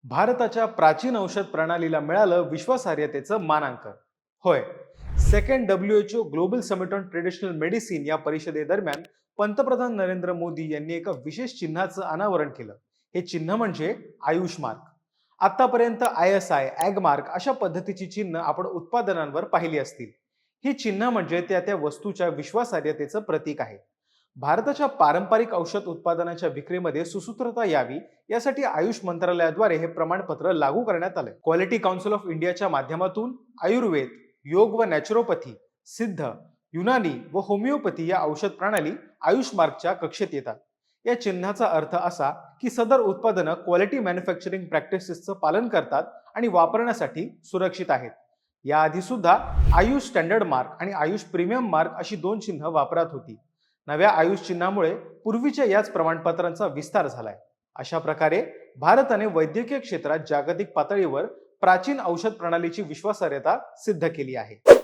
भारताच्या प्राचीन औषध प्रणालीला मिळालं विश्वासार्हतेचं मानांकन. होय, second WHO global summit on traditional medicine या परिषदेदरम्यान पंतप्रधान नरेंद्र मोदी यांनी एका विशेष चिन्हाचं अनावरण केलं. हे चिन्ह म्हणजे आयुष मार्क. आतापर्यंत ISI, ॲग मार्क अशा पद्धतीची चिन्ह आपण उत्पादनांवर पाहिली असतील. ही चिन्ह म्हणजे त्या त्या वस्तूच्या विश्वासार्हतेचं प्रतीक आहे. भारताच्या पारंपरिक औषध उत्पादनाच्या विक्रीमध्ये सुसूत्रता यावी यासाठी आयुष मंत्रालयाद्वारे हे प्रमाणपत्र लागू करण्यात आले. क्वालिटी काउन्सिल ऑफ इंडियाच्या माध्यमातून आयुर्वेद, योग व नॅचरोपॅथी, सिद्ध, युनानी व होमिओपॅथी या औषध प्रणाली आयुष मार्कच्या कक्षेत येतात. या चिन्हाचा अर्थ असा की सदर उत्पादनं क्वालिटी मॅन्युफॅक्चरिंग प्रॅक्टिसेसचं पालन करतात आणि वापरण्यासाठी सुरक्षित आहेत. याआधी सुद्धा आयुष स्टँडर्ड मार्क आणि आयुष प्रीमियम मार्क अशी दोन चिन्ह वापरात होती. नव्या आयुष चिन्हामुळे पूर्वीच्या याच प्रमाणपत्रांचा विस्तार झालाय. अशा प्रकारे भारताने वैद्यकीय क्षेत्रात जागतिक पातळीवर प्राचीन औषध प्रणालीची विश्वासार्हता सिद्ध केली आहे.